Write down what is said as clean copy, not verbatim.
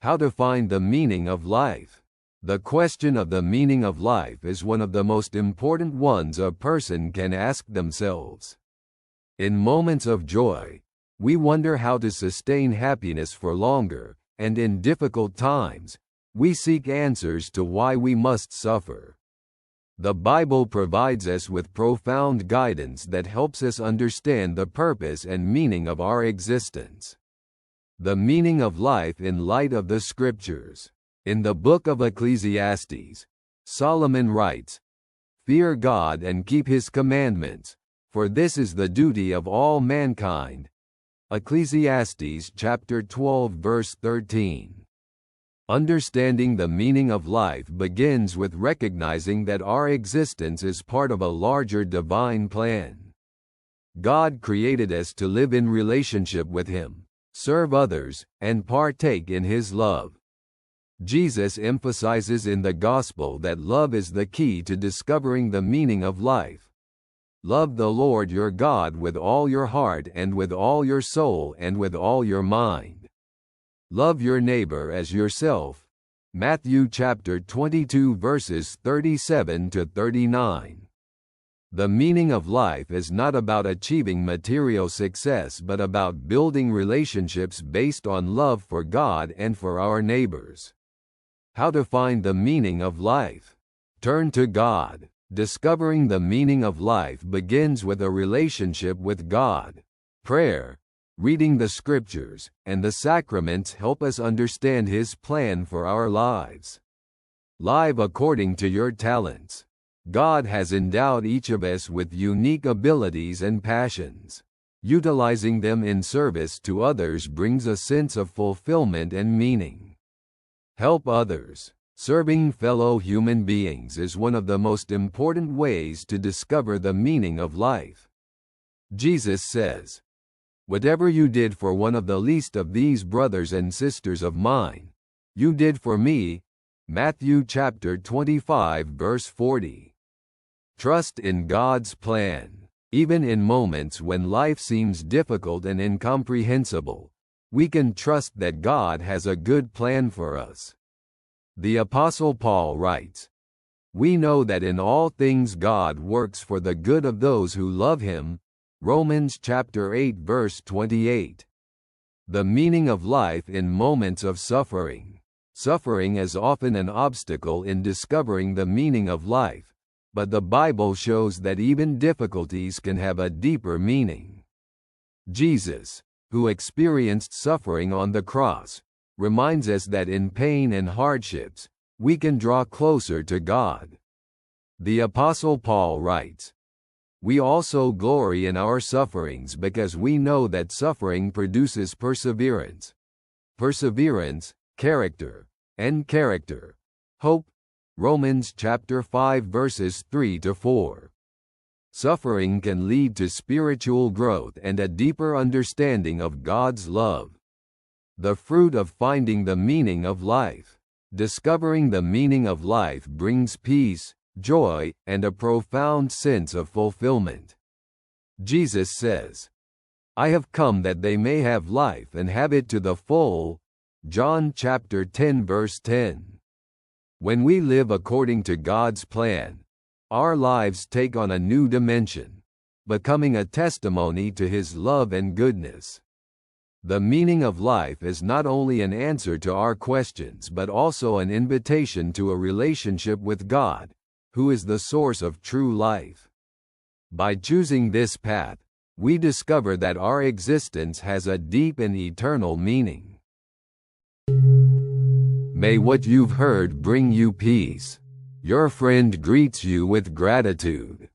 How to find the meaning of life. The question of the meaning of life is one of the most important ones a person can ask themselves. In moments of joy, we wonder how to sustain happiness for longer, and in difficult times, we seek answers to why we must suffer. The Bible provides us with profound guidance that helps us understand the purpose and meaning of our existence. The meaning of life in light of the Scriptures. In the book of Ecclesiastes, Solomon writes, "Fear God and keep His commandments, for this is the duty of all mankind." Ecclesiastes chapter 12 verse 13. Understanding the meaning of life begins with recognizing that our existence is part of a larger divine plan. God created us to live in relationship with Him, serve others, and partake in His love. Jesus emphasizes in the Gospel that love is the key to discovering the meaning of life. Love the Lord your God with all your heart and with all your soul and with all your mind. Love your neighbor as yourself. Matthew chapter 22 verses 37 to 39. The meaning of life is not about achieving material success but about building relationships based on love for God and for our neighbors. How to find the meaning of life. Turn to God. Discovering the meaning of life begins with a relationship with God. Prayer, reading the Scriptures, and the sacraments help us understand His plan for our lives. Live according to your talents. God has endowed each of us with unique abilities and passions. Utilizing them in service to others brings a sense of fulfillment and meaning. Help others. Serving fellow human beings is one of the most important ways to discover the meaning of life. Jesus says, "Whatever you did for one of the least of these brothers and sisters of mine, you did for me." Matthew chapter 25 verse 40. Trust in God's plan. Even in moments when life seems difficult and incomprehensible, we can trust that God has a good plan for us. The Apostle Paul writes, "We know that in all things God works for the good of those who love Him." Romans chapter 8 verse 28. The meaning of life in moments of suffering. Suffering is often an obstacle in discovering the meaning of life, but the Bible shows that even difficulties can have a deeper meaning. Jesus, who experienced suffering on the cross, reminds us that in pain and hardships, we can draw closer to God. The Apostle Paul writes, "We also glory in our sufferings because we know that suffering produces perseverance. Perseverance, character, and character, hope." Romans chapter 5 verses 3 to 4. Suffering can lead to spiritual growth and a deeper understanding of God's love. The fruit of finding the meaning of life. Discovering the meaning of life brings peace, joy, and a profound sense of fulfillment. Jesus says, "I have come that they may have life and have it to the full." John chapter 10 verse 10. When we live according to God's plan, our lives take on a new dimension, becoming a testimony to His love and goodness. The meaning of life is not only an answer to our questions but also an invitation to a relationship with God, who is the source of true life. By choosing this path, we discover that our existence has a deep and eternal meaning. May what you've heard bring you peace. Your friend greets you with gratitude.